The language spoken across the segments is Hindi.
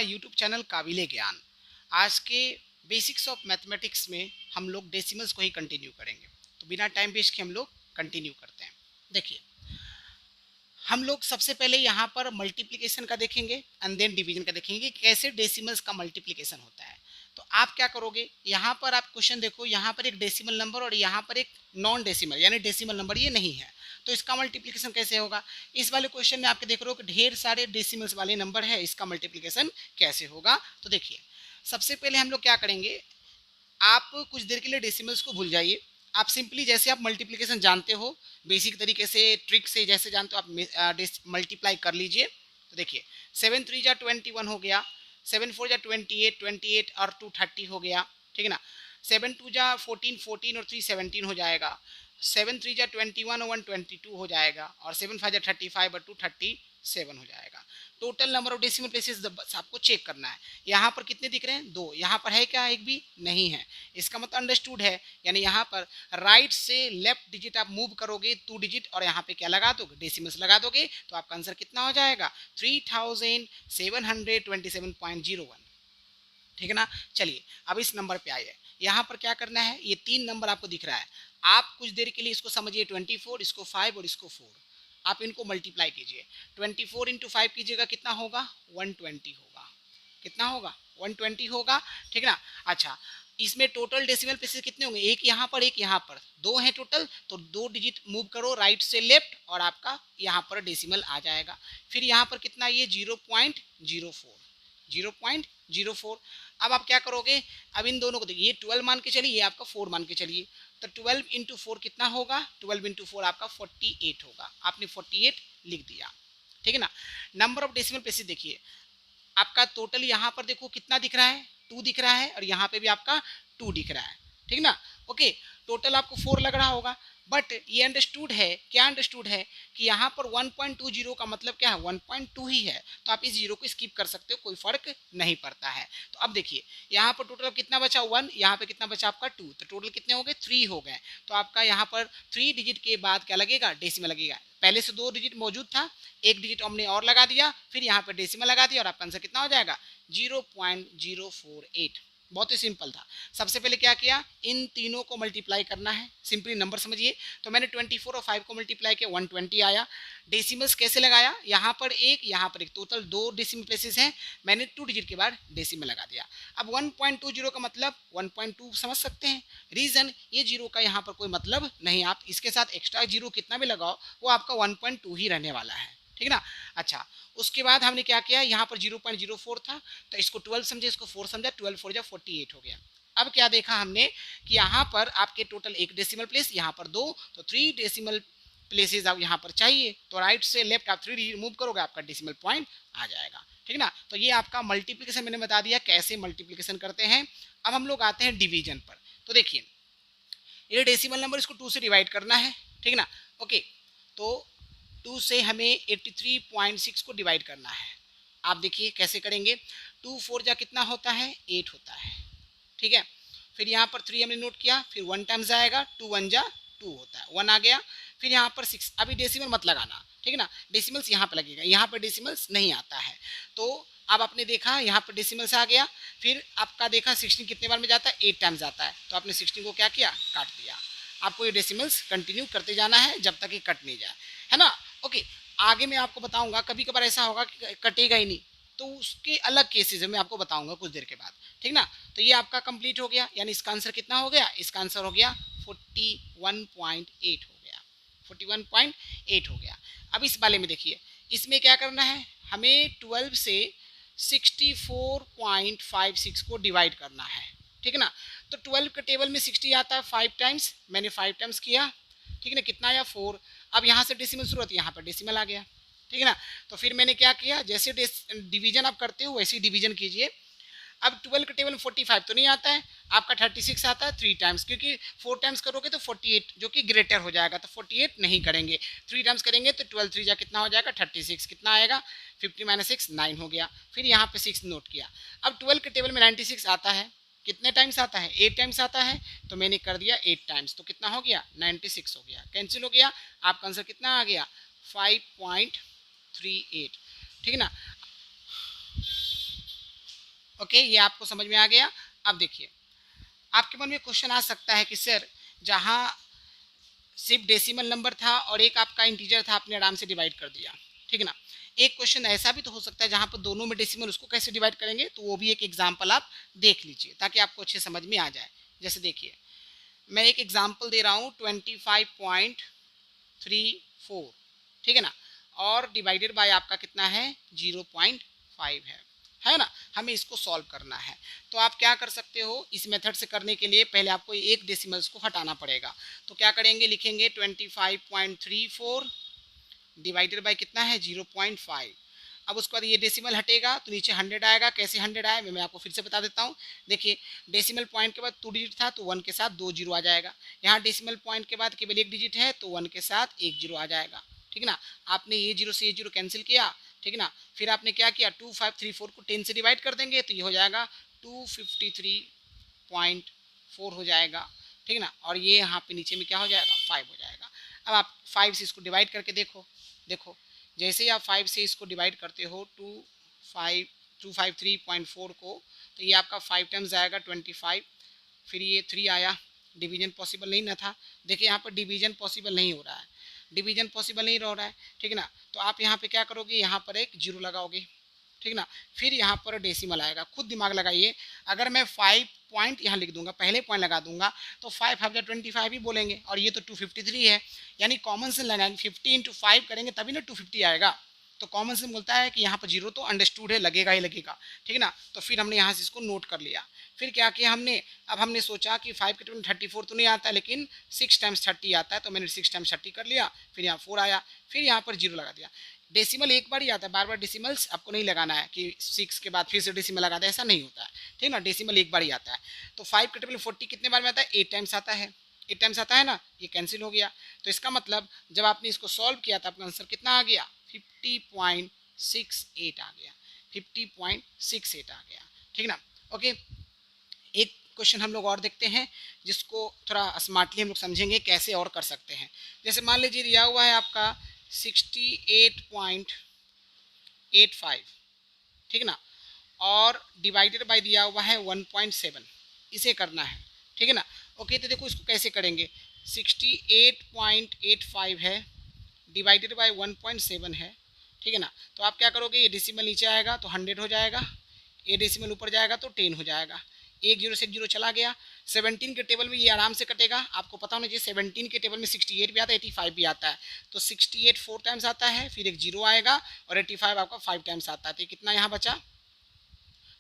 यूट्यूब चैनल काबिले ज्ञान। आज के बेसिक्स ऑफ मैथमेटिक्स में हम लोग डेसिमल्स को ही कंटिन्यू करेंगे, तो बिना टाइम वेस्ट के हम लोग कंटिन्यू करते हैं। देखिए, हम लोग सबसे पहले यहाँ पर मल्टीप्लिकेशन का देखेंगे एंड देन डिवीजन का देखेंगे कि कैसे डेसिमल्स का मल्टीप्लिकेशन होता है। तो आप क्या करोगे, यहाँ पर आप क्वेश्चन देखो, यहाँ पर एक डेसिमल नंबर और यहाँ पर एक नॉन डेसिमल यानी डेसिमल नंबर ये नहीं है, तो इसका मल्टीप्लिकेशन कैसे होगा। इस वाले क्वेश्चन में आपके देख रहे हो कि ढेर सारे डेसिमल्स वाले नंबर है, इसका मल्टीप्लिकेशन कैसे होगा। तो देखिए, सबसे पहले हम लोग क्या करेंगे, आप कुछ देर के लिए डेसिमल्स को भूल जाइए। आप सिंपली जैसे आप मल्टीप्लिकेशन जानते हो, बेसिक तरीके से ट्रिक से जैसे जानते हो, आप मल्टीप्लाई कर लीजिए। तो देखिए, 7 3 जा 21 हो गया, 7 4 जा 28, 28 और 2 30 हो गया, ठीक है ना। 7 2 जा 14, 14 और 3 17 हो जाएगा। 7 3 जा 21 और 1 22 हो जाएगा, और 7 5 जा 35 और 2 37 हो जाएगा। Total number of decimal places आपको चेक करना है। यहाँ पर कितने दिख रहे हैं, 2। यहाँ पर है क्या, एक भी नहीं है। इसका मतलब अंडरस्टूड है, यानी यहाँ पर राइट से लेफ्ट डिजिट आप मूव करोगे 2 डिजिट, और यहाँ पे क्या लगा दोगे, डेसिमल्स लगा दोगे, तो आपका आंसर कितना हो जाएगा, 3727.01। ठीक है ना। चलिए अब इस नंबर पे आइए, यहाँ पर क्या करना है, ये 3 नंबर आपको दिख रहा है। आप कुछ देर के लिए इसको समझिए 24, इसको 5 और इसको 4, आप इनको मल्टीप्लाई कीजिए। 24 इंटू 5 कीजिएगा, कितना होगा, 120 होगा। कितना होगा, 120 होगा, ठीक है ना। अच्छा, इसमें टोटल डेसिमल प्लेसेस कितने होंगे, एक यहाँ पर एक यहाँ पर, 2 हैं टोटल, तो 2 डिजिट मूव करो राइट से लेफ्ट और आपका यहाँ पर डेसिमल आ जाएगा। फिर यहाँ पर कितना, ये 0.04, 0.04। अब आप क्या करोगे, अब इन दोनों को देखिए, ये 12 मान के चलिए, ये आपका 4 मान के चलिए, तो 12 इंटू 4 कितना होगा, 12 इंटू 4 आपका 48 होगा। आपने 48 लिख दिया, ठीक है ना। नंबर ऑफ डेसिमल प्लेसेस देखिए, आपका टोटल यहाँ पर देखो कितना दिख रहा है, 2 दिख रहा है, और यहाँ पे भी आपका 2 दिख रहा है, ठीक ना। ओके, टोटल आपको 4 लग रहा होगा, बट ये अंडरस्टूड है, क्या अंडरस्टूड है कि यहाँ पर 1.20 का मतलब क्या है, 1.2 ही है, तो आप इस जीरो को स्किप कर सकते हो, कोई फर्क नहीं पड़ता है। तो अब देखिए, यहाँ पर टोटल कितना बचा, 1, यहाँ पे कितना बचा आपका 2, तो टोटल कितने हो गए, 3 हो गए। तो आपका यहाँ पर 3 डिजिट के बाद क्या लगेगा, डेसिमल लगेगा। पहले से 2 डिजिट मौजूद था, एक डिजिट हमने और लगा दिया, फिर यहाँ पे डेसिमल लगा दिया, और आपका आंसर कितना हो जाएगा, 0.048। बहुत ही सिंपल था। सबसे पहले क्या किया, इन तीनों को मल्टीप्लाई करना है, सिंपली नंबर समझिए। तो मैंने 24 और 5 को मल्टीप्लाई किया, 120 आया। डेसिमल्स कैसे लगाया, यहाँ पर एक, यहाँ पर एक, टोटल 2 डेसिमल प्लेसेस हैं, मैंने 2 डिजिट के बाद डेसिमल लगा दिया। अब 1.20 का मतलब 1.2 समझ सकते हैं, रीजन ये जीरो का यहाँ पर कोई मतलब नहीं, आप इसके साथ एक्स्ट्रा जीरो कितना भी लगाओ वो आपका 1.2 ही रहने वाला है, ठीक है ना। अच्छा, उसके बाद हमने क्या किया, यहाँ पर 0.04 था, तो इसको 12 समझे, इसको 4 समझा, 12 4 जा 48 हो गया। अब क्या देखा हमने कि यहाँ पर आपके टोटल एक डेसिमल प्लेस, यहाँ पर 2, तो 3 डेसिमल प्लेसेस आप यहाँ पर चाहिए, तो राइट से लेफ्ट आप 3 मूव करोगे, आपका डेसिमल पॉइंट आ जाएगा, ठीक है ना। तो ये आपका मल्टीप्लिकेशन मैंने बता दिया कैसे मल्टीप्लिकेशन करते हैं। अब हम लोग आते हैं डिवीजन पर। तो देखिए, ये डेसिमल नंबर, इसको 2 से डिवाइड करना है, ठीक है ना। ओके, तो 2 से हमें 83.6 को डिवाइड करना है। आप देखिए कैसे करेंगे, 2 4 जा कितना होता है, 8 होता है, ठीक है। फिर यहाँ पर 3 हमने नोट किया, फिर 1 टाइम्स आएगा, 2 1 जा 2 होता है, 1 आ गया। फिर यहाँ पर 6, अभी डेसिमल मत लगाना, ठीक है ना, डेसिमल्स यहाँ पर लगेगा, यहाँ पर डेसिमल्स नहीं आता है। तो अब आपने देखा यहाँ पर डेसिमल्स आ गया, फिर आपका देखा 16 कितने बार में जाता है, 8 टाइम्स आता है, तो आपने 16 को क्या किया, काट दिया। आपको ये डेसिमल्स कंटिन्यू करते जाना है जब तक ये कट नहीं जाए, है ना। ओके, आगे मैं आपको बताऊंगा, कभी कभार ऐसा होगा कि कटेगा ही नहीं, तो उसके अलग केसेस मैं आपको बताऊंगा कुछ देर के बाद, ठीक ना। तो ये आपका कंप्लीट हो गया, यानी इसका आंसर कितना हो गया, इसका आंसर हो गया 41.8 हो गया, 41.8 हो गया। अब इस वाले में देखिए, इसमें क्या करना है, हमें 12 से 64.56 को डिवाइड करना है, ठीक है ना। तो 12 के टेबल में 60 आता है 5 टाइम्स, मैंने 5 टाइम्स किया, ठीक है ना, कितना आया 4। अब यहाँ से डेसिमल शुरू होती है, यहाँ पर डेसिमल आ गया, ठीक है ना। तो फिर मैंने क्या किया, जैसे डिवीजन आप करते हो वैसे ही डिवीजन कीजिए। अब 12 के टेबल में 45 तो नहीं आता है, आपका 36 आता है 3 टाइम्स, क्योंकि 4 टाइम्स करोगे तो 48 जो कि ग्रेटर हो जाएगा, तो 48 नहीं करेंगे, 3 टाइम्स करेंगे तो 12 3 जा कितना हो जाएगा, 36, कितना आएगा 50 - 6 9 हो गया। फिर यहाँ पे 6 नोट किया। अब 12 के टेबल में 96 आता है, कितने टाइम्स आता है, 8 टाइम्स आता है, तो मैंने कर दिया 8 टाइम्स, तो कितना हो गया 96 हो गया, कैंसिल हो गया। आपका आंसर कितना आ गया 5.38, ठीक है ना। ओके, ये आपको समझ में आ गया। अब देखिए, आपके मन में क्वेश्चन आ सकता है कि सर जहाँ सिर्फ डेसिमल नंबर था और एक आपका इंटीजर था, आपने आराम से डिवाइड कर दिया, ठीक है ना। एक क्वेश्चन ऐसा भी तो हो सकता है जहाँ पर दोनों में डेसिमल, उसको कैसे डिवाइड करेंगे, तो वो भी एक एग्जाम्पल आप देख लीजिए ताकि आपको अच्छे समझ में आ जाए। जैसे देखिए, मैं एक एग्जाम्पल दे रहा हूँ 25.34, ठीक है ना, और डिवाइडेड बाय आपका कितना है 0.5 है ना। हमें इसको सॉल्व करना है, तो आप क्या कर सकते हो, इस मेथड से करने के लिए पहले आपको एक डेसिमल्स को हटाना पड़ेगा। तो क्या करेंगे, लिखेंगे 25.34 डिवाइडेड बाय कितना है 0.5। अब उसके बाद ये डेसिमल हटेगा तो नीचे 100 आएगा। कैसे 100 आया मैं आपको फिर से बता देता हूँ। देखिए, डेसिमल पॉइंट के बाद 2 डिजिट था तो 1 के साथ 2 जीरो आ जाएगा। यहाँ डेसिमल पॉइंट के बाद केवल एक डिजिट है तो 1 के साथ 1 जीरो आ जाएगा, ठीक है ना। आपने ये जीरो से ये जीरो कैंसिल किया, ठीक है ना। फिर आपने क्या किया, 2534 को 10 से डिवाइड कर देंगे तो ये हो जाएगा 253.4 हो जाएगा, ठीक है ना। और ये यहाँ पे नीचे में क्या हो जाएगा 5 हो जाएगा। अब आप 5 से इसको डिवाइड करके देखो, देखो जैसे ही आप 5 से इसको डिवाइड करते हो 253.4 को, तो ये आपका 5 टाइम्स आएगा 25, फिर ये 3 आया, डिवीजन पॉसिबल नहीं ना था। देखिए यहाँ पर डिवीजन पॉसिबल नहीं हो रहा है, डिवीजन पॉसिबल नहीं हो रहा है, ठीक है ना। तो आप यहाँ पे क्या करोगे, यहाँ पर एक जीरो लगाओगे, ठीक है ना। फिर यहाँ पर डेसिमल आएगा, खुद दिमाग लगाइए। अगर मैं 5 पॉइंट यहाँ लिख दूंगा, पहले पॉइंट लगा दूंगा तो 5 ही बोलेंगे, और ये तो 253 है, यानी कॉमन सेंस लगाएंगे 50 इंटू 5 करेंगे तभी ना 250 आएगा। तो कॉमन सेंस बोलता है कि यहाँ पर जीरो तो अंडरस्टूड है, लगेगा ही लगेगा, ठीक है ना। तो फिर हमने यहाँ से इसको नोट कर लिया। फिर क्या किया हमने, अब हमने सोचा कि 5 के टेबल में 34 तो नहीं आता लेकिन 6 टाइम्स 30 आता है, तो मैंने 6 टाइम्स 30 कर लिया। फिर यहाँ 4 आया, फिर यहाँ पर जीरो लगा दिया। डेसिमल एक बार ही आता है, बार बार डेसिमल्स आपको नहीं लगाना है कि 6 के बाद फिर से डेसिमल लगा दे, ऐसा नहीं होता है, ठीक है ना। डेसिमल एक बार ही आता है। तो 5 के टेबल 40 कितने बार में आता है, 8 टाइम्स आता है, 8 टाइम्स आता है ना, ये कैंसिल हो गया। तो इसका मतलब जब आपने इसको सॉल्व किया था आपका आंसर कितना आ गया, 50.68 आ गया, 50.68 आ गया, ठीक ना। ओके, एक क्वेश्चन हम लोग और देखते हैं जिसको थोड़ा स्मार्टली हम लोग समझेंगे कैसे और कर सकते हैं। जैसे मान लीजिए दिया हुआ है आपका 68.85, ठीक है ना, और डिवाइडेड बाय दिया हुआ है 1.7, इसे करना है, ठीक है ना। ओके, तो देखो इसको कैसे करेंगे, 68.85 है डिवाइडेड बाय 1.7 है, ठीक है ना। तो आप क्या करोगे, ये डेसिमल नीचे आएगा तो 100 हो जाएगा, ये डेसिमल ऊपर जाएगा तो 10 हो जाएगा। एक जीरो से एक जीरो चला गया। 17 के टेबल में ये आराम से कटेगा, आपको पता होना चाहिए 17 के टेबल में 68 भी आता है, 85 भी आता है। तो 68 4 टाइम्स आता है, फिर एक जीरो आएगा, और 85 आपका 5 टाइम्स आता है। तो कितना यहाँ बचा,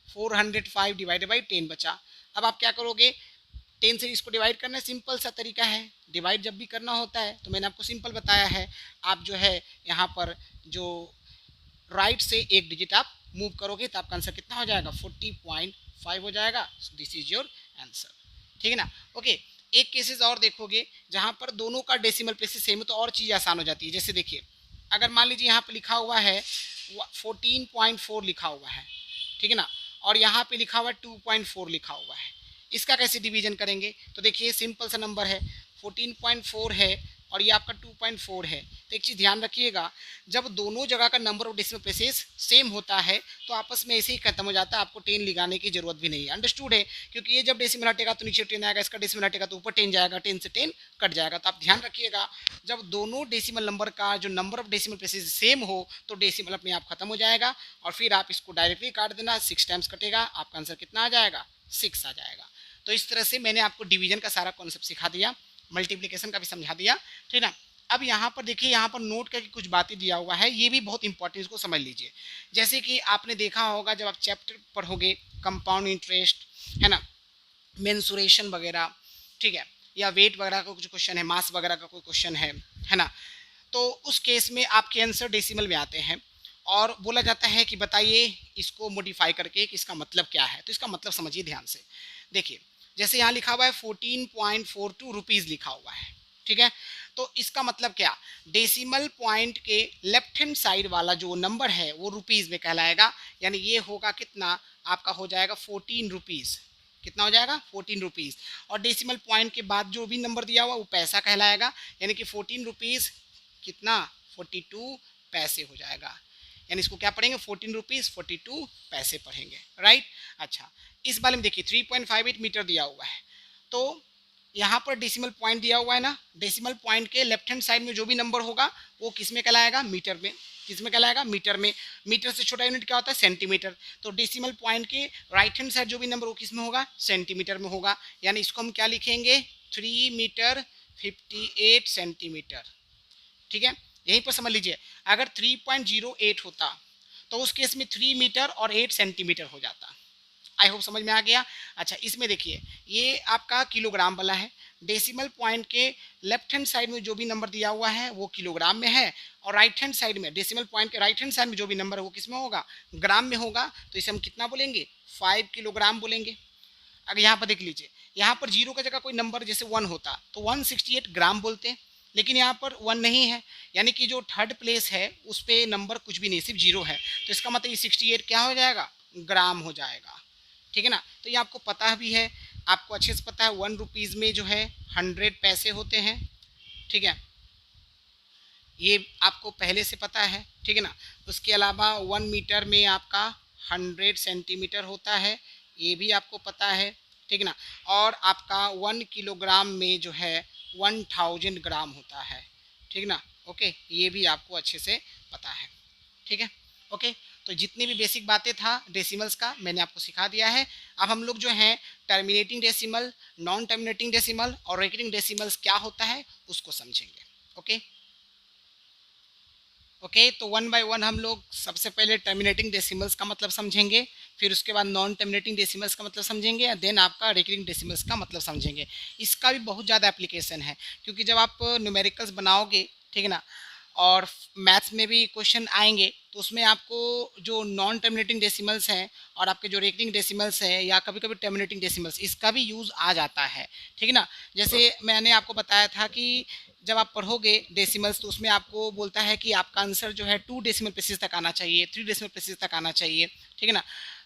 405 डिवाइडेड बाई 10 बचा। अब आप क्या करोगे, 10 से इसको डिवाइड करना सिंपल सा तरीका है। डिवाइड जब भी करना होता है तो मैंने आपको सिंपल बताया है, आप जो है यहाँ पर जो राइट से एक डिजिट आप मूव करोगे तो आपका आंसर कितना हो जाएगा, 40.5 हो जाएगा। दिस इज योर आंसर, ठीक है ना। ओके, एक केसेस और देखोगे जहाँ पर दोनों का डेसिमल प्लेसेस सेम है तो और चीज़ आसान हो जाती है। जैसे देखिए, अगर मान लीजिए यहाँ पे लिखा हुआ है 14.4 लिखा हुआ है, ठीक है ना, और यहाँ पे लिखा हुआ है 2.4 लिखा हुआ है, इसका कैसे डिवीजन करेंगे। तो देखिए सिंपल सा नंबर है, 14.4 है और ये आपका 2.4 है। तो एक चीज़ ध्यान रखिएगा, जब दोनों जगह का number of decimal places same होता है तो आपस में ऐसे ही खत्म हो जाता है, आपको 10 लगाने की जरूरत भी नहीं है। अंडरस्टूड है, क्योंकि ये जब डेसिमल हटेगा तो नीचे 10 आएगा, इसका डेसिमल हटेगा तो ऊपर 10 जाएगा, 10 से 10 कट जाएगा। तो आप ध्यान रखिएगा, जब दोनों डेसिमल नंबर का जो number of decimal places same हो तो डेसिमल अपने आप खत्म हो जाएगा, और फिर आप इसको डायरेक्टली काट देना, 6 टाइम्स कटेगा, आपका आंसर कितना आ जाएगा, 6 आ जाएगा। तो इस तरह से मैंने आपको डिवीजन का सारा कॉन्सेप्ट सिखा दिया, मल्टीप्लिकेशन का भी समझा दिया, ठीक है ना। अब यहाँ पर देखिए, यहाँ पर नोट करके कुछ बातें दिया हुआ है, ये भी बहुत इंपॉर्टेंट, इसको समझ लीजिए। जैसे कि आपने देखा होगा जब आप चैप्टर पढ़ोगे कंपाउंड इंटरेस्ट, है ना, मेंसुरेशन वगैरह, ठीक है, या वेट वगैरह का कुछ क्वेश्चन है, मास वगैरह का कोई क्वेश्चन है ना, तो उस केस में आपके आंसर डेसिमल में आते हैं और बोला जाता है कि बताइए इसको मॉडिफाई करके कि इसका मतलब क्या है। तो इसका मतलब समझिए ध्यान से, देखिए जैसे यहाँ लिखा हुआ है 14.42 रुपीज़ लिखा हुआ है, ठीक है। तो इसका मतलब क्या, डेसिमल पॉइंट के लेफ्ट हैंड साइड वाला जो नंबर है वो रुपीज़ में कहलाएगा, यानी ये होगा कितना, आपका हो जाएगा 14 रुपीज़। कितना हो जाएगा, 14 रुपीज़। और डेसिमल पॉइंट के बाद जो भी नंबर दिया हुआ वो पैसा कहलाएगा, यानी कि 14 रुपीज़ कितना, 42 पैसे हो जाएगा। यानी इसको क्या पढ़ेंगे 14 रुपीज़ 42 पैसे पढ़ेंगे, राइट। अच्छा, इस वाले में देखिए 3.58 मीटर दिया हुआ है, तो यहाँ पर डेसिमल पॉइंट दिया हुआ है ना, डेसिमल पॉइंट के लेफ्ट हैंड साइड में जो भी नंबर होगा वो किस में कहलाएगा, मीटर में। किस में कहलाएगा, मीटर में। मीटर से छोटा यूनिट क्या होता है, सेंटीमीटर। तो डेसिमल पॉइंट के राइट हैंड साइड जो भी नंबर वो किस में होगा, सेंटीमीटर में होगा। यानी इसको हम क्या लिखेंगे, 3 मीटर 58 सेंटीमीटर। ठीक है, यहीं पर समझ लीजिए, अगर 3.08 होता तो उस केस में 3 मीटर और 8 सेंटीमीटर हो जाता। आई होप समझ में आ गया। अच्छा, इसमें देखिए ये आपका किलोग्राम वाला है, डेसिमल पॉइंट के लेफ्ट हैंड साइड में जो भी नंबर दिया हुआ है वो किलोग्राम में है, और राइट हैंड साइड में डेसिमल पॉइंट के राइट हैंड साइड में जो भी नंबर है वो किस में होगा, ग्राम में होगा। तो इसे हम कितना बोलेंगे, 5 किलोग्राम बोलेंगे। अगर यहाँ पर देख लीजिए, यहाँ पर जीरो का जगह कोई नंबर जैसे 1 होता तो 168 ग्राम बोलते हैं, लेकिन यहाँ पर 1 नहीं है, यानी कि जो थर्ड प्लेस है उस पर नंबर कुछ भी नहीं, सिर्फ जीरो है, तो इसका मतलब ये 68 क्या हो जाएगा, ग्राम हो जाएगा। ठीक है ना। तो ये आपको पता भी है, आपको अच्छे से पता है 1 रुपीज़ में जो है 100 पैसे होते हैं। ठीक है, ये आपको पहले से पता है। ठीक है ना। उसके अलावा 1 मीटर में आपका 100 सेंटीमीटर होता है, ये भी आपको पता है। ठीक है ना। और आपका 1 किलोग्राम में जो है 1000 ग्राम होता है। ठीक है ना। ओके, ये भी आपको अच्छे से पता है। ठीक है, ओके। तो जितनी भी बेसिक बातें था डेसिमल्स का मैंने आपको सिखा दिया है। अब हम लोग जो हैं terminating decimal, non terminating decimal और रेकरिंग डेसिमल्स क्या होता है उसको समझेंगे। ओके ओके, तो 1 बाय 1 हम लोग सबसे पहले टर्मिनेटिंग डेसिमल्स का मतलब समझेंगे, फिर उसके बाद नॉन टर्मिनेटिंग डेसिमल्स का मतलब समझेंगे, और देन आपका रेकरिंग डेसिमल्स का मतलब समझेंगे। इसका भी बहुत ज़्यादा एप्लीकेशन है, क्योंकि जब आप न्यूमेरिकल्स बनाओगे, ठीक है ना, और मैथ्स में भी क्वेश्चन आएंगे तो उसमें आपको जो नॉन टर्मिनेटिंग डेसिमल्स हैं और आपके जो रेकरिंग डेसिमल्स हैं या कभी कभी टर्मिनेटिंग डेसिमल्स, इसका भी यूज़ आ जाता है। ठीक है ना। जैसे मैंने आपको बताया था कि जब आप पढ़ोगे डेसिमल्स तो उसमें आपको बोलता है कि आपका आंसर जो है 2 डेसिमल प्लेसेस तक आना चाहिए, 3 डेसिमल प्लेसेस तक आना चाहिए। ठीक है ना।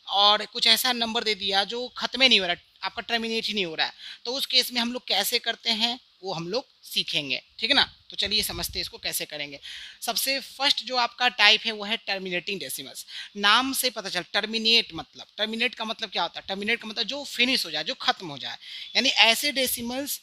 और कुछ ऐसा नंबर दे दिया जो खत्म ही नहीं हो रहा, आपका टर्मिनेट ही नहीं हो रहा है, तो उस केस में हम लोग कैसे करते हैं वो हम लोग सीखेंगे। ठीक है ना। तो चलिए समझते हैं इसको कैसे करेंगे। सबसे फर्स्ट जो आपका टाइप है वो है टर्मिनेटिंग डेसिमल्स। नाम से पता चल, टर्मिनेट मतलब, टर्मिनेट का मतलब क्या होता है, टर्मिनेट का मतलब जो फिनिश हो जाए, जो खत्म हो जाए, यानी ऐसे डेसिमल्स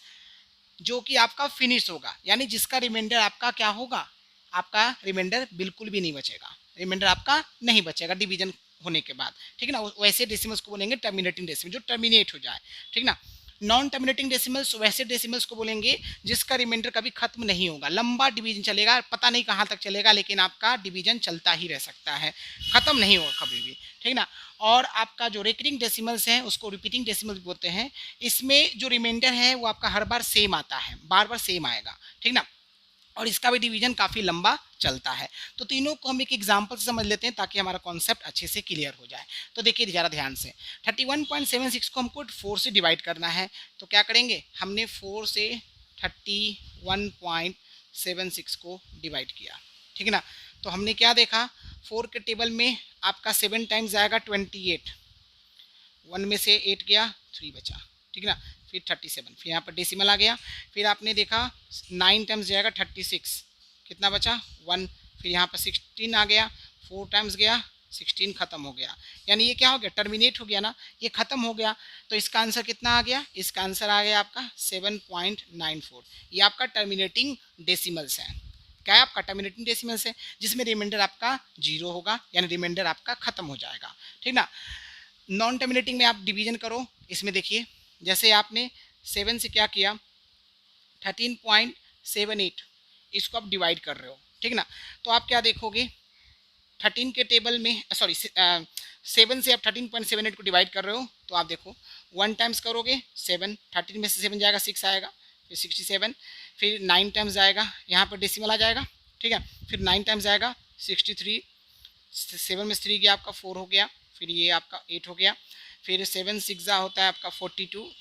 जो कि आपका फिनिश होगा, यानी जिसका रिमाइंडर आपका क्या होगा, आपका रिमाइंडर बिल्कुल भी नहीं बचेगा, रिमाइंडर आपका नहीं बचेगा डिवीजन होने के बाद। ठीक है ना। वैसे डेसिमल्स को बोलेंगे टर्मिनेटिंग डेसिमल, जो टर्मिनेट हो जाए। ठीक ना। नॉन टर्मिनेटिंग डेसिमल्स वैसे डेसिमल्स को बोलेंगे जिसका रिमाइंडर कभी खत्म नहीं होगा, लंबा डिवीजन चलेगा, पता नहीं कहाँ तक चलेगा, लेकिन आपका डिवीजन चलता ही रह सकता है, खत्म नहीं होगा कभी भी। ठीक ना। और आपका जो रेकरिंग डेसिमल्स हैं उसको रिपीटिंग डेसिमल्स बोलते हैं। इसमें जो रिमाइंडर है वो आपका हर बार सेम आता है, बार बार सेम आएगा। ठीक ना। और इसका भी डिवीजन काफ़ी लंबा चलता है। तो तीनों को हम एक एग्जांपल से समझ लेते हैं ताकि हमारा कॉन्सेप्ट अच्छे से क्लियर हो जाए। तो देखिए ज़रा ध्यान से, 31.76 को हमको 4 से डिवाइड करना है, तो क्या करेंगे, हमने 4 से 31.76 को डिवाइड किया। ठीक है ना। तो हमने क्या देखा, 4 के टेबल में आपका 7 टाइम्स जाएगा 28, 1 में से 8 गया, 3 बचा। ठीक है ना। फिर 37, फिर यहाँ पर डेसिमल आ गया। फिर आपने देखा 9 टाइम्स जाएगा 36, कितना बचा, 1। फिर यहाँ पर 16 आ गया, 4 टाइम्स गया, 16 खत्म हो गया। यानी ये क्या हो गया, टर्मिनेट हो गया ना, ये खत्म हो गया। तो इसका आंसर कितना आ गया, इसका आंसर आ गया आपका 7.94। ये आपका टर्मिनेटिंग डेसिमल्स है। क्या है, आपका टर्मिनेटिंग डेसिमल्स है, जिसमें रिमाइंडर आपका 0 होगा, यानी रिमाइंडर आपका खत्म हो जाएगा। ठीक ना। नॉन टर्मिनेटिंग में आप डिवीजन करो, इसमें देखिए जैसे आपने 7 से क्या किया 13.78, इसको आप डिवाइड कर रहे हो। ठीक ना। तो आप क्या देखोगे, 13 के टेबल में, सॉरी 7 से आप 13.78 को डिवाइड कर रहे हो, तो आप देखो 1 टाइम्स करोगे 7, 13 में से 7 जाएगा 6 आएगा, फिर 67, फिर 9 टाइम्स जाएगा, यहाँ पर डेसिमल आ जाएगा। ठीक है। फिर 9 टाइम्स आएगा 63, 7 में से 3 गया आपका 4 हो गया, फिर ये आपका 8 हो गया, फिर 7 6 होता है आपका 42।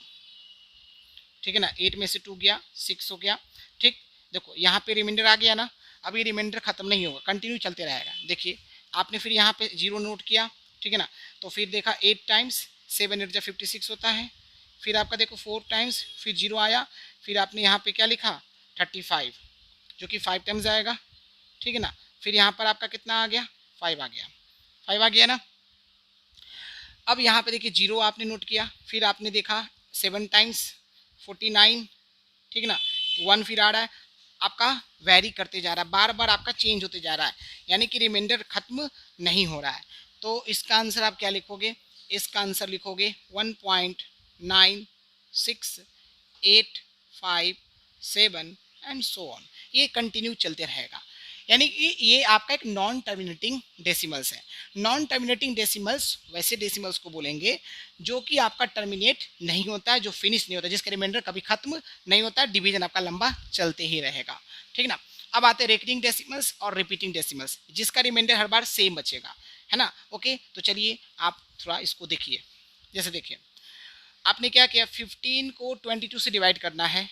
ठीक है ना। 8 में से 2 गया 6 हो गया। ठीक, देखो यहाँ पे रिमाइंडर आ गया ना, अब ये रिमाइंडर खत्म नहीं होगा, कंटिन्यू चलते रहेगा। देखिए आपने फिर यहाँ पे 0 नोट किया। ठीक है ना। तो फिर देखा 8 टाइम्स 7 8 56 होता है। फिर आपका देखो 4 टाइम्स, फिर 0 आया, फिर आपने यहाँ पे क्या लिखा 35, जो कि 5 टाइम्स आएगा। ठीक है ना। फिर यहाँ पर आपका कितना आ गया 5 आ गया, 5 आ गया ना। अब यहाँ पे देखिए 0 आपने नोट किया, फिर आपने देखा 7 टाइम्स 49, ठीक ना, 1 फिर आ रहा है, आपका वैरी करते जा रहा है, बार बार आपका चेंज होते जा रहा है, यानी कि रिमाइंडर खत्म नहीं हो रहा है। तो इसका आंसर आप क्या लिखोगे, इसका आंसर लिखोगे 1.9687 एंड सो ऑन, ये कंटिन्यू चलते रहेगा। यानी कि ये आपका एक नॉन टर्मिनेटिंग डेसिमल्स है। नॉन टर्मिनेटिंग डेसिमल्स वैसे डेसिमल्स को बोलेंगे जो कि आपका टर्मिनेट नहीं होता है, जो फिनिश नहीं होता, जिसका रिमाइंडर कभी खत्म नहीं होता, डिवीजन आपका लंबा चलते ही रहेगा, ठीक ना। अब आते हैं रेकरिंग डेसिमल्स और रिपीटिंग डेसिमल्स, जिसका रिमाइंडर हर बार सेम बचेगा, है ना। ओके, तो चलिए आप थोड़ा इसको देखिए। जैसे देखिए आपने क्या किया, 15 को 22 से डिवाइड करना है,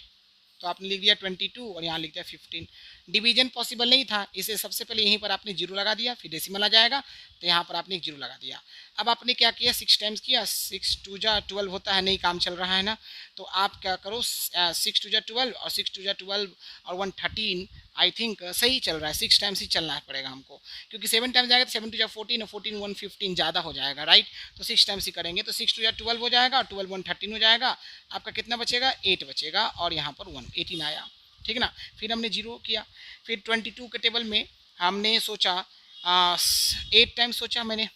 तो आपने लिख दिया 22 और यहाँ लिख दिया 15। डिवीजन पॉसिबल नहीं था, इसे सबसे पहले यहीं पर आपने जीरो लगा दिया, फिर डेसिमल आ जाएगा, तो यहाँ पर आपने एक जीरो लगा दिया। अब आपने क्या किया, 6 टाइम्स किया, 6 2 जा 12 होता है, नहीं काम चल रहा है ना, तो आप क्या करो 6 2 जा 12 और 6 2 जा 12 और 113, आई थिंक सही चल रहा है, 6 टाइम्स ही चलना पड़ेगा हमको, क्योंकि 7 टाइम्स जाएगा तो 7 2 जा 14 और 14 115 ज़्यादा हो जाएगा, राइट। तो 6 टाइम्स ही करेंगे, तो 6 2 जा 12 हो जाएगा और 12 113 हो जाएगा, आपका कितना बचेगा 8 बचेगा, और यहाँ पर 118 आया, ठीक ना। फिर हमने जीरो किया, फिर 22 के टेबल में हमने सोचा 8 टाइम्स सोचा मैंने,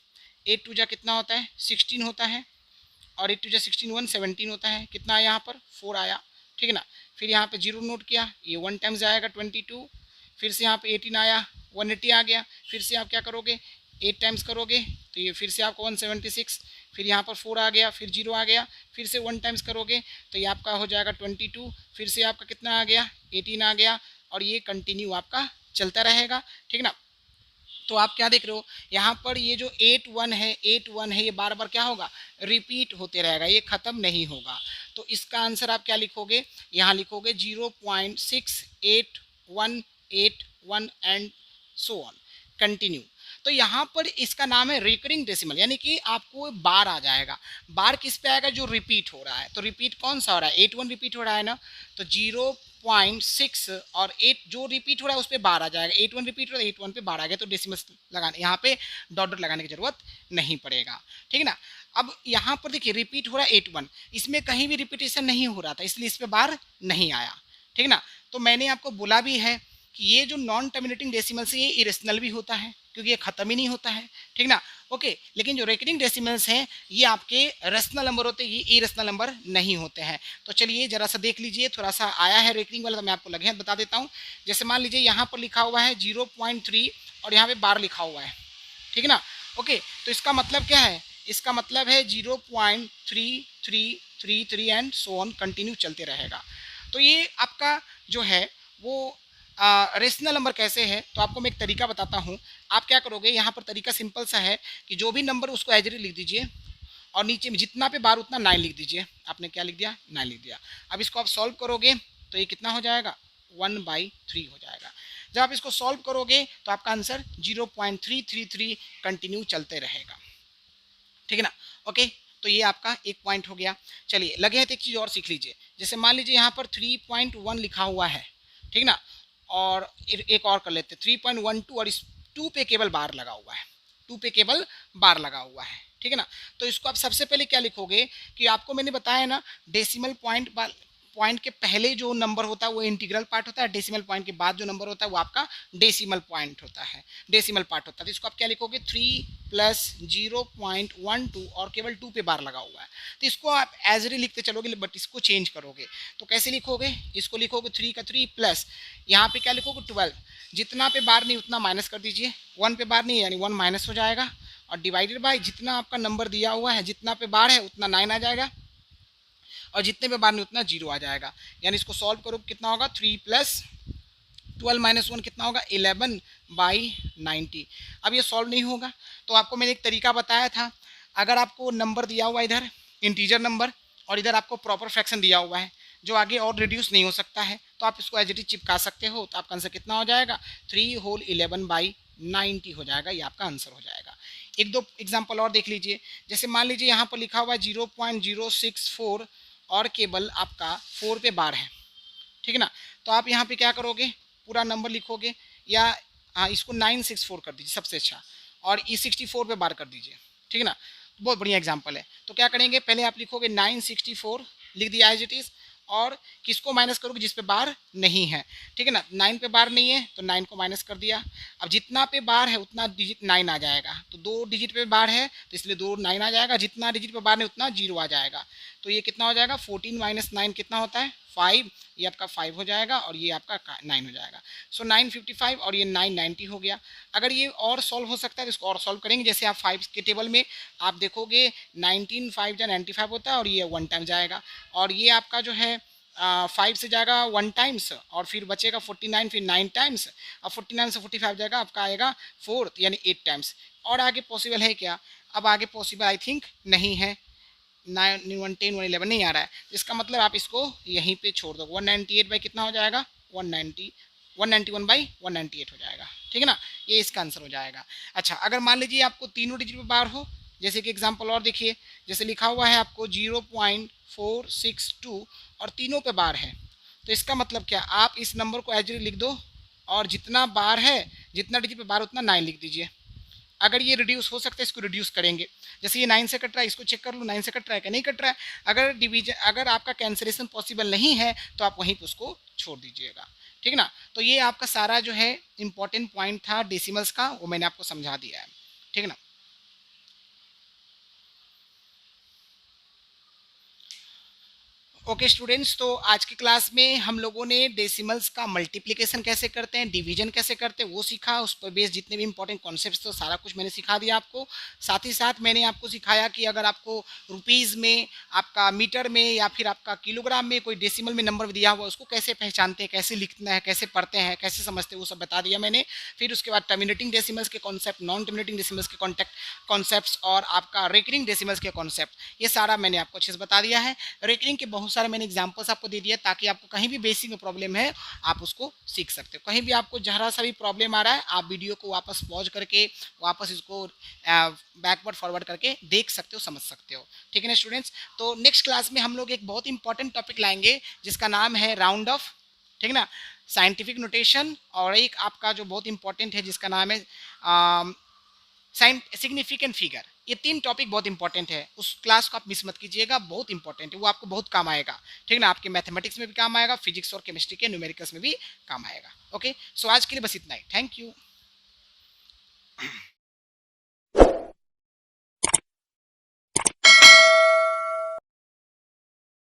8 2 जा कितना होता है 16 होता है, और 8 2 जा 16 117 होता है, कितना आया यहाँ पर 4 आया, ठीक है ना। फिर यहाँ पे जीरो नोट किया, ये 1 टाइम्स आएगा 22, फिर से यहाँ पे 18 आया, 180 आ गया, फिर से आप क्या करोगे 8 टाइम्स करोगे तो ये फिर से आपको 176, फिर यहाँ पर 4 आ गया, फिर जीरो आ गया, फिर से 1 टाइम्स करोगे तो ये आपका हो जाएगा 22, फिर से आपका कितना आ गया 18 आ गया, और ये कंटिन्यू आपका चलता रहेगा, ठीक ना। तो आप क्या देख रहे हो यहाँ पर, ये जो 8 1 है ये बार बार क्या होगा रिपीट होते रहेगा, ये ख़त्म नहीं होगा। तो इसका आंसर आप क्या लिखोगे, यहाँ लिखोगे 0.6881 एंड सो ऑन कंटिन्यू। तो यहाँ पर इसका नाम है रिकरिंग डेसिमल, यानी कि आपको बार आ जाएगा। बार किस पे आएगा, जो रिपीट हो रहा है। तो रिपीट कौन सा हो रहा है, 81 रिपीट हो रहा है ना, तो 0.6 और 8 जो रिपीट हो रहा है उस पर बार आ जाएगा, 81 रिपीट हो रहा है 81 पे बार आ गया, तो डेसिमल लगाने यहाँ पे डॉट डॉट लगाने की जरूरत नहीं पड़ेगा, ठीक है ना। अब यहाँ पर देखिए रिपीट हो रहा है 81, इसमें कहीं भी रिपीटेशन नहीं हो रहा था, इसलिए इस पर बार नहीं आया, ठीक ना। तो मैंने आपको बोला भी है कि ये जो नॉन टर्मिनेटिंग डेसिमल्स है ये इरेशनल भी होता है, क्योंकि ये खत्म ही नहीं होता है, ठीक ना। ओके, लेकिन जो रेकरिंग डेसिमल्स हैं ये आपके रेशनल नंबर होते हैं, ये इरेशनल नंबर नहीं होते हैं। तो चलिए जरा सा देख लीजिए, थोड़ा सा आया है रेकरिंग वाला, तो मैं आपको लगे बता देता हूँ। जैसे मान लीजिए यहाँ पर लिखा हुआ है 0.3 और यहाँ पे बार लिखा हुआ है, ठीक है ना। ओके, तो इसका मतलब क्या है, इसका मतलब है 0.3333 एंड सो ऑन कंटिन्यू चलते रहेगा। तो ये आपका जो है वो रेशनल नंबर कैसे है, तो आपको मैं एक तरीका बताता हूँ। आप क्या करोगे, यहाँ पर तरीका सिंपल सा है कि जो भी नंबर उसको एज इट इज लिख दीजिए, और नीचे में जितना पे बार उतना 9 लिख दीजिए। आपने क्या लिख दिया, 9 लिख दिया। अब इसको आप सॉल्व करोगे तो ये कितना हो जाएगा 1/3 हो जाएगा। जब आप इसको सॉल्व करोगे तो आपका आंसर 0.333 कंटिन्यू चलते रहेगा, ठीक है ना। ओके, तो ये आपका एक पॉइंट हो गया। चलिए लगे हैं तो एक चीज़ और सीख लीजिए। जैसे मान लीजिए यहाँ पर 3.1 लिखा हुआ है, ठीक ना, और एक और कर लेते 3.12 और इस 2 पे केवल बार लगा हुआ है, 2 पे केवल बार लगा हुआ है, ठीक है ना। तो इसको आप सबसे पहले क्या लिखोगे कि आपको मैंने बताया ना डेसिमल पॉइंट के पहले जो नंबर होता है वो इंटीग्रल पार्ट होता है, डेसिमल पॉइंट के बाद जो नंबर होता है वो आपका डेसिमल पॉइंट होता है, डेसिमल पार्ट होता है। तो इसको आप क्या लिखोगे 3 + 0.12 और केवल 2 पे बार लगा हुआ है, तो इसको आप एज इट लिखते चलोगे, बट इसको चेंज करोगे तो कैसे लिखोगे, इसको लिखोगे 3 का 3 प्लस यहाँ पे क्या लिखोगे 12, जितना पे बार नहीं उतना माइनस कर दीजिए, 1 पे बार नहीं यानी 1 माइनस हो जाएगा, और डिवाइडेड बाय जितना आपका नंबर दिया हुआ है, जितना पे बार है उतना 9 आ जाएगा, और जितने पे बार नहीं उतना 0 आ जाएगा। यानी इसको सॉल्व करो कितना होगा 3 + 12 - 1 कितना होगा 11/90। अब ये सॉल्व नहीं होगा, तो आपको मैंने एक तरीका बताया था। अगर आपको नंबर दिया हुआ इधर इंटीजर नंबर और इधर आपको प्रॉपर फ्रैक्शन दिया हुआ है जो आगे और रिड्यूस नहीं हो सकता है, तो आप इसको एज इट इज चिपका सकते हो, तो आपका आंसर कितना हो जाएगा 3 होल 11/90 हो जाएगा, ये आपका आंसर हो जाएगा। एक दो एग्जाम्पल और देख लीजिए। जैसे मान लीजिए यहाँ पर लिखा हुआ है 0.064 और केवल आपका 4 पे बार है, ठीक है ना। तो आप यहाँ पे क्या करोगे पूरा नंबर लिखोगे, या हाँ इसको 964 कर दीजिए सबसे अच्छा, और E64 पे बार कर दीजिए, ठीक है ना। बहुत बढ़िया एग्जाम्पल है। तो क्या करेंगे, पहले आप लिखोगे 964 लिख दिया एज इट इज़, और किसको माइनस करोगे, जिस पे बार नहीं है, ठीक है ना। 9 पे बार नहीं है तो 9 को माइनस कर दिया। अब जितना पे बार है उतना डिजिट 9 आ जाएगा, तो 2 डिजिट पे बार है तो इसलिए 2 9 आ जाएगा, जितना डिजिट पे बार नहीं उतना 0 आ जाएगा। तो ये कितना हो जाएगा, 14 माइनस 9 कितना होता है, 5। ये आपका 5 हो जाएगा और ये आपका 9 हो जाएगा। सो 955 और ये 990 हो गया। अगर ये और सॉल्व हो सकता है तो इसको और सॉल्व करेंगे। जैसे आप 5 के टेबल में आप देखोगे 19 5 या 95 होता है और ये 1 टाइम जाएगा, और ये आपका जो है 5 से जाएगा 1 टाइम्स, और फिर बचेगा 49, फिर 9 टाइम्स, और 49 से 45 जाएगा, आपका आएगा 4 यानी 8 टाइम्स। और आगे पॉसिबल है क्या, अब आगे पॉसिबल आई थिंक नहीं है, 9 1 10 1 11 नहीं आ रहा है। इसका मतलब आप इसको यहीं पे छोड़ दो। 198 बाई कितना हो जाएगा, 190 191 बाई 198 हो जाएगा, ठीक है ना। ये इसका आंसर हो जाएगा। अच्छा, अगर मान लीजिए आपको तीनों डिजिट पे बार हो, जैसे कि एग्जांपल और देखिए, जैसे लिखा हुआ है आपको 0.462 और तीनों पे बार है, तो इसका मतलब क्या, आप इस नंबर को एज लिख दो और जितना बार है, जितना डिजिट पे बार उतना 9 लिख दीजिए। अगर ये रिड्यूस हो सकता है इसको रिड्यूस करेंगे। जैसे ये 9 से कट रहा है, इसको चेक कर लो 9 से कट रहा है कि नहीं कट रहा है। अगर डिवीजन, अगर आपका कैंसलेशन पॉसिबल नहीं है तो आप वहीं पर उसको छोड़ दीजिएगा, ठीक है ना। तो ये आपका सारा जो है इंपॉर्टेंट पॉइंट था डेसिमल्स का, वो मैंने आपको समझा दिया है, ठीक है ना। ओके स्टूडेंट्स, तो आज की क्लास में हम लोगों ने डेसिमल्स का मल्टीप्लिकेशन कैसे करते हैं, डिवीजन कैसे करते हैं वो सीखा। उस पर बेस्ड जितने भी इंपॉर्टेंट कॉन्सेप्ट्स थे सारा कुछ मैंने सिखा दिया आपको। साथ ही साथ मैंने आपको सिखाया कि अगर आपको रुपीज़ में, आपका मीटर में या फिर आपका किलोग्राम में कोई डेसिमल में नंबर दिया हुआ उसको कैसे पहचानते हैं, कैसे लिखना है, कैसे पढ़ते हैं, कैसे समझते हैं, वो सब बता दिया मैंने। फिर उसके बाद टर्मिनेटिंग डेसिमल्स के कॉन्सेप्ट, नॉन टर्मिनेटिंग डेसिमल्स के कॉन्सेप्ट्स और आपका रेकरिंग डेसिमल्स के कॉन्सेप्ट, ये सारा मैंने आपको अच्छे से बता दिया है। रेकरिंग के बहुत सारे मैंने एग्जांपल्स आपको दे दिए ताकि आपको कहीं भी बेसिक में प्रॉब्लम है आप उसको सीख सकते हो। कहीं भी आपको जरा सा भी प्रॉब्लम आ रहा है, आप वीडियो को वापस पॉज करके वापस इसको बैकवर्ड फॉरवर्ड करके देख सकते हो, समझ सकते हो, ठीक है ना स्टूडेंट्स। तो नेक्स्ट क्लास में हम लोग एक बहुत इंपॉर्टेंट टॉपिक लाएंगे जिसका नाम है राउंड ऑफ, ठीक है ना, साइंटिफिक नोटेशन, और एक आपका जो बहुत इंपॉर्टेंट है जिसका नाम है सिग्निफिकेंट फिगर। ये 3 टॉपिक बहुत इंपॉर्टेंट है, उस क्लास को आप मिस मत कीजिएगा, बहुत इंपॉर्टेंट है, वो आपको बहुत काम आएगा, ठीक है ना। आपके मैथमेटिक्स में भी काम आएगा, फिजिक्स और केमिस्ट्री के न्यूमेरिकल्स में भी काम आएगा। ओके, सो आज के लिए बस इतना ही, थैंक यू।